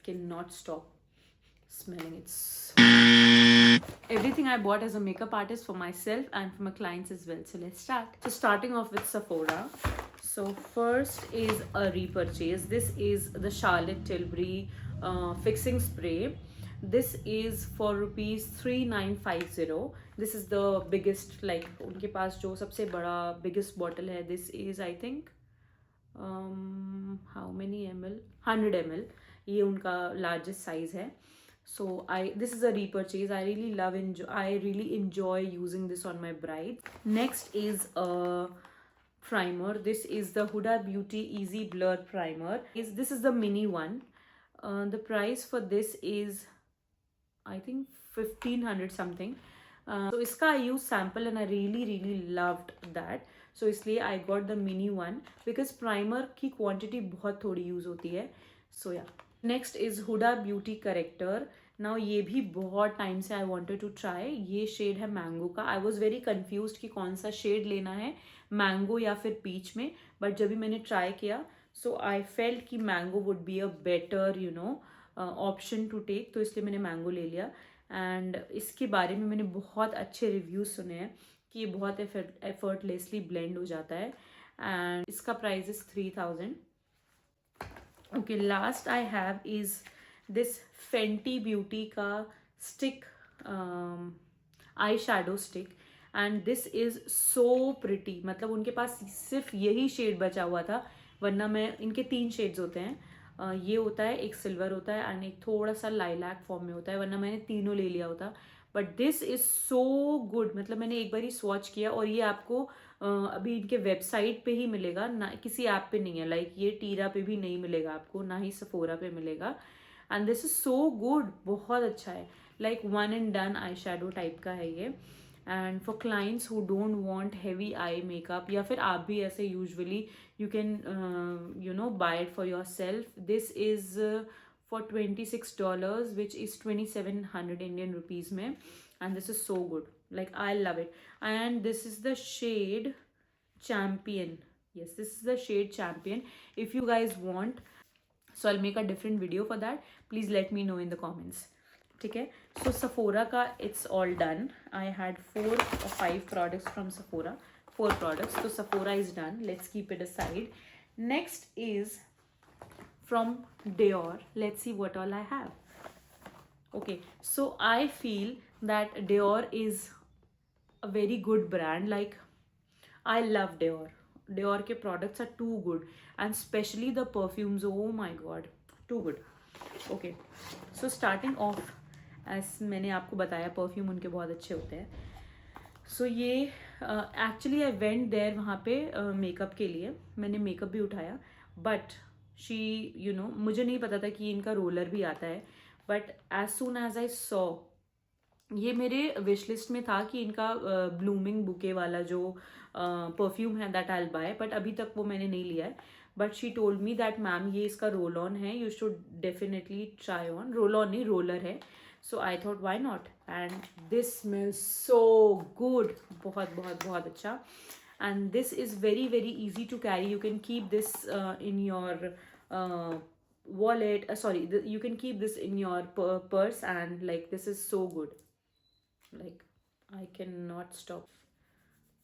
cannot stop smelling it. Everything I bought as a makeup artist for myself and for my clients as well. So let's start. So starting off with Sephora. So first is a repurchase. This is the Charlotte Tilbury fixing spray. This is for rupees 3950. This is the biggest, like उनके पास जो सबसे बड़ा biggest bottle है. This is I think how many ml, 100 ml. ये उनका largest size है. So this is a repurchase. I really enjoy using this on my bride. Next is a primer. This is the Huda Beauty Easy Blur Primer. This is the mini one. The price for this is I think 1500 something. So इसका I used sample and I really loved that. So इसलिए I got the mini one because primer की quantity बहुत थोड़ी use होती है. So yeah. Next is Huda Beauty corrector. Now ये भी बहुत टाइम से आई वॉन्टेड टू ट्राई. ये शेड है मैंगो का. आई वॉज वेरी कन्फ्यूज कि कौन सा शेड लेना है, मैंगो या फिर पीच में. बट जब भी मैंने ट्राई किया सो आई फेल्ट कि mango would be a better option to take. तो इसलिए मैंने मैंगो ले लिया. एंड इसके बारे में मैंने बहुत अच्छे रिव्यूज सुने हैं कि ये बहुत एफर्टलेसली ब्लेंड हो जाता है. एंड इसका price is 3000. Okay, last I have is this Fenty Beauty का stick, eyeshadow stick, and this is so pretty. मतलब उनके पास सिर्फ यही शेड बचा हुआ था, वरना मैं इनके 3 शेड्स होते हैं. ये होता है, एक सिल्वर होता है एंड एक थोड़ा सा लाइलैक फॉर्म में होता है, वरना मैंने तीनों ले लिया होता. But this is so good. मतलब मैंने एक बार ही स्वॉच किया और ये आपको अभी इनके वेबसाइट पे ही मिलेगा, ना किसी ऐप पे नहीं है. लाइक ये टीरा पे भी नहीं मिलेगा आपको, ना ही सफोरा पे मिलेगा. And this is so good. बहुत अच्छा है. Like one and done eye shadow type का है ये. And for clients who don't want heavy eye makeup, या फिर आप भी ऐसे usually you can buy it for your self. This is for $26, which is 2700 Indian rupees में. And this is so good. Like I love it. And this is the shade Champion. Yes, this is the shade Champion. If you guys want, so I'll make a different video for that. Please let me know in the comments. ठीक है. So Sephora का it's all done. I had 4 or 5 products from Sephora. 4 products. So Sephora is done. Let's keep it aside. Next is from Dior. Let's see what all I have. Okay, so I feel that Dior is a very good brand. Like I love Dior. Dior के products are too good, and especially the perfumes. Oh my god, too good. Okay, so starting off, as मैंने आपको बताया perfume उनके बहुत अच्छे होते हैं. So ये actually I went there वहाँ पे मेकअप के लिए. मैंने मेकअप भी उठाया, but मुझे नहीं पता था कि इनका रोलर भी आता है. But as soon as I saw, ये मेरे विश लिस्ट में था कि इनका ब्लूमिंग बुके वाला जो परफ्यूम है that I will buy. But अभी तक वो मैंने नहीं लिया है. But she told me that ma'am ये इसका रोल ऑन है, you should definitely try on. Roll on नहीं, रोलर है. So I thought why not. And this smells so good. बहुत बहुत बहुत अच्छा. And this is very easy to carry. You can keep this in your wallet. You can keep this in your purse, and like this is so good. Like I cannot stop.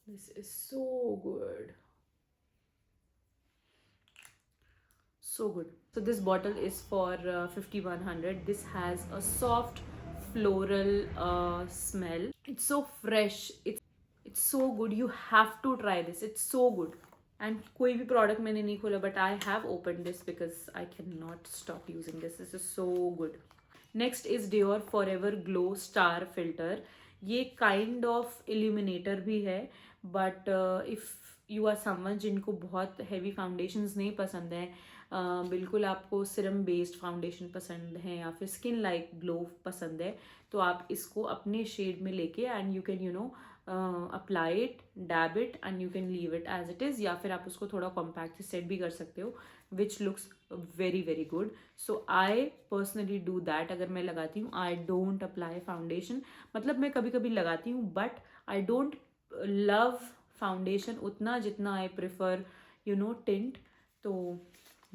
This is so good. So good. So this bottle is for 5100. This has a soft floral smell. It's so fresh. It's so good. You have to try this. It's so good. And कोई भी product मैंने नहीं खोला, but I have opened this because I cannot stop using this. This is so good. Next is Dior Forever Glow Star Filter. ये kind of illuminator भी है, but if you are someone जिनको बहुत heavy foundations नहीं पसंद है, बिल्कुल आपको सीरम बेस्ड फाउंडेशन पसंद है या फिर स्किन लाइक ग्लो पसंद है, तो आप इसको अपने शेड में लेके and you can apply it, dab it and you can leave it as it is, या फिर आप उसको थोड़ा कॉम्पैक्ट से सेट भी कर सकते हो, which looks very good. So I personally do that. अगर मैं लगाती हूँ, आई डोंट अप्लाई फाउंडेशन. मतलब मैं कभी कभी लगाती हूँ, but I don't love foundation उतना जितना आई प्रेफर टिंट. तो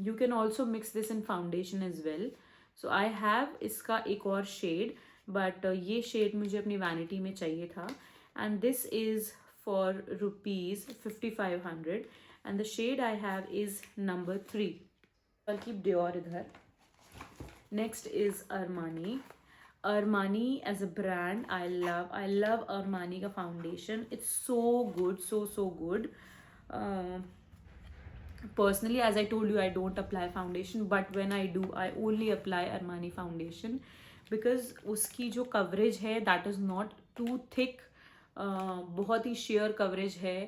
you can also mix this in foundation as well. So I have इसका एक और शेड, बट ये शेड मुझे अपनी वैनिटी में चाहिए था, and this is for ₹5500 and the shade I have is number 3. I'll keep Dior इधर. Next is Armani. Armani as a brand, I love Armani का foundation. It's so good, so good. Uh, Personally, as I told you, I don't apply foundation, but when I do, I only apply Armani foundation because उसकी जो coverage है that is not too thick. बहुत ही sheer coverage है.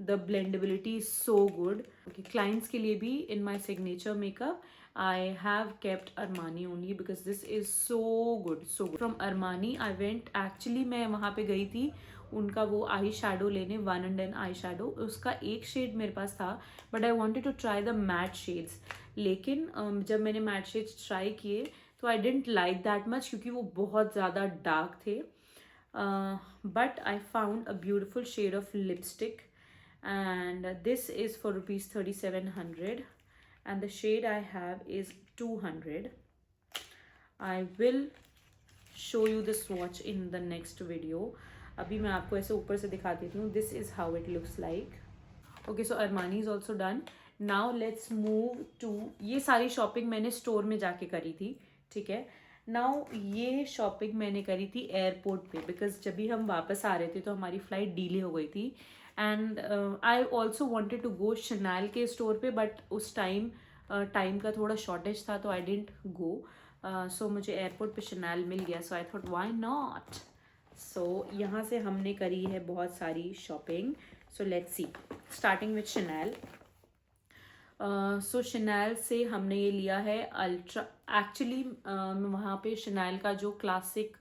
The blendability is so good. Okay, clients के लिए भी in my signature makeup I have kept Armani only because this is so good, so good. From Armani I went, actually मैं वहाँ पे गई थी उनका वो आई शेडो लेने, 1&1 आई शेडो. उसका एक शेड मेरे पास था, but I wanted to try the matte shades. लेकिन जब मैंने मैट शेड्स ट्राई किए तो I didn't like that much क्योंकि वो बहुत ज़्यादा डार्क थे. But I found a beautiful shade of lipstick and this is for ₹3700 and the shade I have is 200. I will show you the swatch in the next video. अभी मैं आपको ऐसे ऊपर से दिखा देती हूँ. This is how it looks like. Okay, so Armani is also done. Now let's move to, ये सारी शॉपिंग मैंने स्टोर में जाके करी थी, ठीक है. नाउ ये शॉपिंग मैंने करी थी एयरपोर्ट पे बिकॉज जब भी हम वापस आ रहे थे तो हमारी फ़्लाइट डिले हो गई थी. And I also wanted to go Chanel के स्टोर पे, बट उस टाइम का थोड़ा शॉर्टेज था तो आई डेंट गो. सो मुझे एयरपोर्ट पे शनैल मिल गया, so I thought why not. सो यहाँ से हमने करी है बहुत सारी shopping. So let's see, starting with Chanel. So Chanel से हमने ये लिया है अल्ट्रा. एक्चुअली वहाँ पे शनैल का जो क्लासिक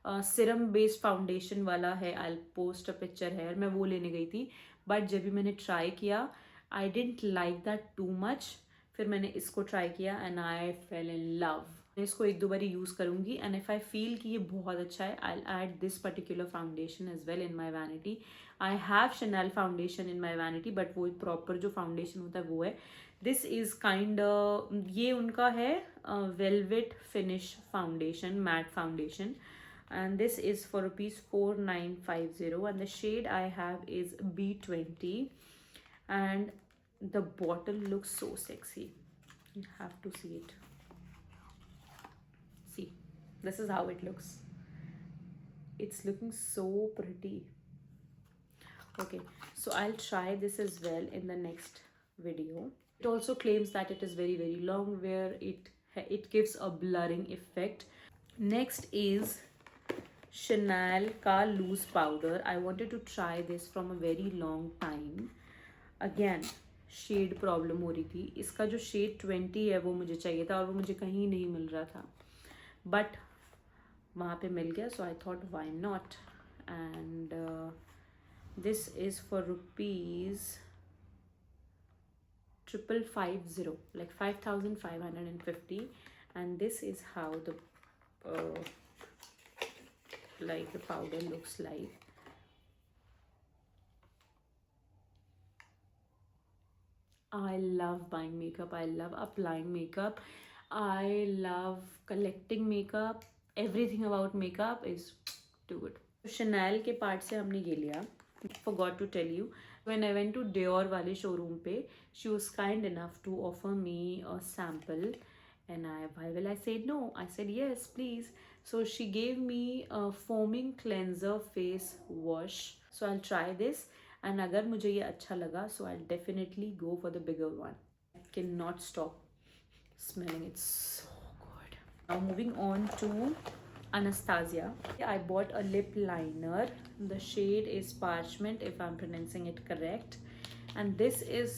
सिरम बेस्ड फाउंडेशन वाला है, आई पोस्ट अ पिक्चर है, मैं वो लेने गई थी. बट जब भी मैंने ट्राई किया I didn't like that too much. फिर मैंने इसको ट्राई किया and I fell in love. मैं इसको एक दो बारी यूज़ करूँगी एंड इफ़ आई फील कि ये बहुत अच्छा है I add this particular foundation as well in my vanity. I have Chanel foundation in my vanity but वो प्रॉपर जो फाउंडेशन होता है वो है. दिस इज़ काइंड, ये उनका है velvet finish foundation, matte foundation, and this is for ₹4950 and the shade I have is B20 and the bottle looks so sexy. You have to see it. See, this is how it looks. It's looking so pretty. Okay, so I'll try this as well in the next video. It also claims that it is very long, where it gives a blurring effect. Next is Chanel का loose powder. I wanted to try this from a very long time. Again, shade problem हो रही थी. इसका जो shade 20 है वो मुझे चाहिए था और वो मुझे कहीं नहीं मिल रहा था, बट वहाँ पे मिल गया. So I thought why not. And this is for ₹550, like 5550, and this is how the the powder looks like. I love buying makeup, I love applying makeup, I love collecting makeup. Everything about makeup is too good. Chanel के part से हमने ये लिया. Forgot to tell you, when I went to Dior वाले showroom पे, she was kind enough to offer me a sample. And why will I say no? I said yes, please. So she gave me a foaming cleanser face wash. So I'll try this. And अगर मुझे ये अच्छा लगा, so I'll definitely go for the bigger one. I cannot stop smelling it. So good. Now moving on to Anastasia. I bought a lip liner. The shade is Parchment, if I'm pronouncing it correct. And this is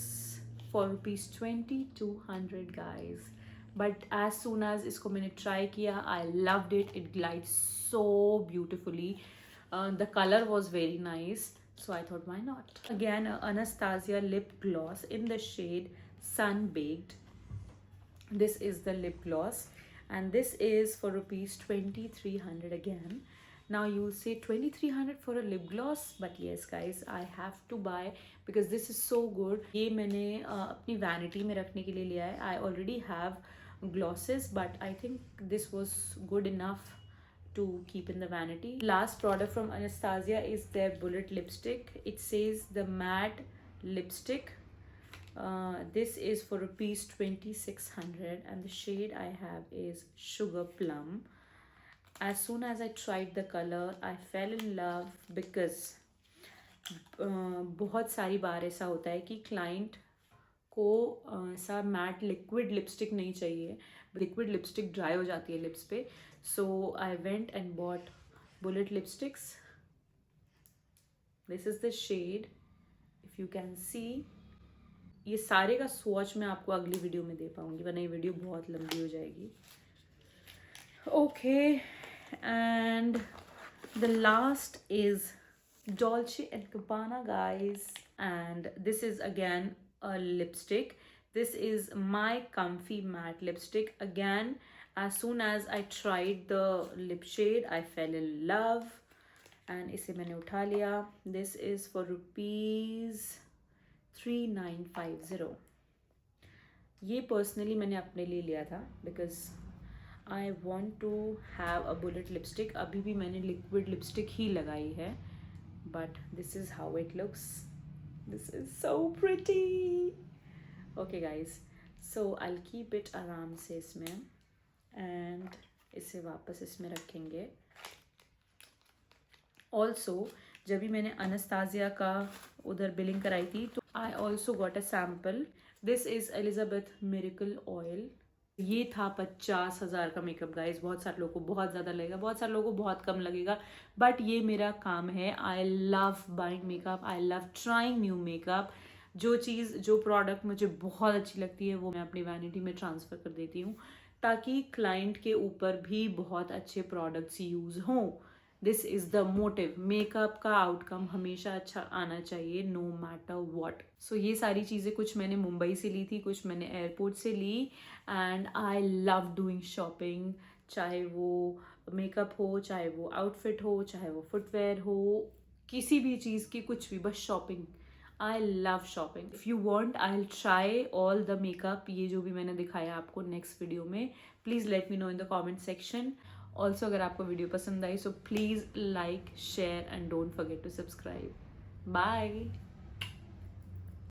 for ₹2200, guys. But as soon as इसको मैंने try किया, I loved it. It glides so beautifully. The color was very nice. So I thought, why not? Again, Anastasia lip gloss in the shade Sun Baked. This is the lip gloss. And this is for ₹2300 again. Now you will say 2300 for a lip gloss, but yes guys, I have to buy because this is so good. ये मैंने अपनी vanity में रखने के लिए लिया है. I already have glosses, but I think this was good enough to keep in the vanity. Last product from Anastasia is their bullet lipstick. It says the matte lipstick. This is for rupees 2600 and the shade I have is Sugar Plum. As soon as I tried the color, I fell in love because बहुत सारी बार ऐसा होता है कि client को ऐसा matte liquid lipstick नहीं चाहिए, लिक्विड लिपस्टिक ड्राई हो जाती है लिप्स पे. So I went and bought bullet lipsticks. This is the shade, if you can see. ये सारे का स्वॉच मैं आपको अगली वीडियो में दे पाऊँगी, वरना ये वीडियो बहुत लंबी हो जाएगी. Okay, and the last is Dolce and Gabbana, guys, and this is again a lipstick. This is my comfy matte lipstick. Again, as soon as I tried the lip shade, I fell in love and इसे मैंने उठा लिया. This is for rupees 3950. ये personally मैंने अपने लिए लिया था because I want to have a bullet lipstick. अभी भी मैंने liquid lipstick ही लगाई है. But this is how it looks. This is so pretty. Okay guys, so I'll keep it आराम से इसमें and इसे वापस इसमें रखेंगे. Also, जब भी मैंने Anastasia का उधर बिलिंग कराई थी तो I also got a sample. This is Elizabeth Miracle Oil. ये था 50,000 का मेकअप गाइज. बहुत सारे लोगों को बहुत ज़्यादा लगेगा, बहुत सारे लोगों को बहुत कम लगेगा, बट ये मेरा काम है. I love buying makeup, I love trying new makeup. जो चीज़, जो प्रोडक्ट मुझे बहुत अच्छी लगती है वो मैं अपनी वैनिटी में ट्रांसफ़र कर देती हूँ ताकि क्लाइंट के ऊपर भी बहुत अच्छे प्रोडक्ट्स यूज़ हों. This is the motive. Makeup का आउटकम हमेशा अच्छा आना चाहिए, नो मैटर व्हाट. सो ये सारी चीज़ें कुछ मैंने मुंबई से ली थी, कुछ मैंने एयरपोर्ट से ली. And I love doing shopping, चाहे वो मेकअप हो, चाहे वो आउटफिट हो, चाहे वो फुटवेयर हो, किसी भी चीज़ की कुछ भी, बस shopping. I love shopping. If you want I will try all the makeup, ये जो भी मैंने दिखाया आपको नेक्स्ट वीडियो में. Please let me know in the comment section. Also अगर आपको वीडियो पसंद आई सो please like, share and don't forget to subscribe. Bye.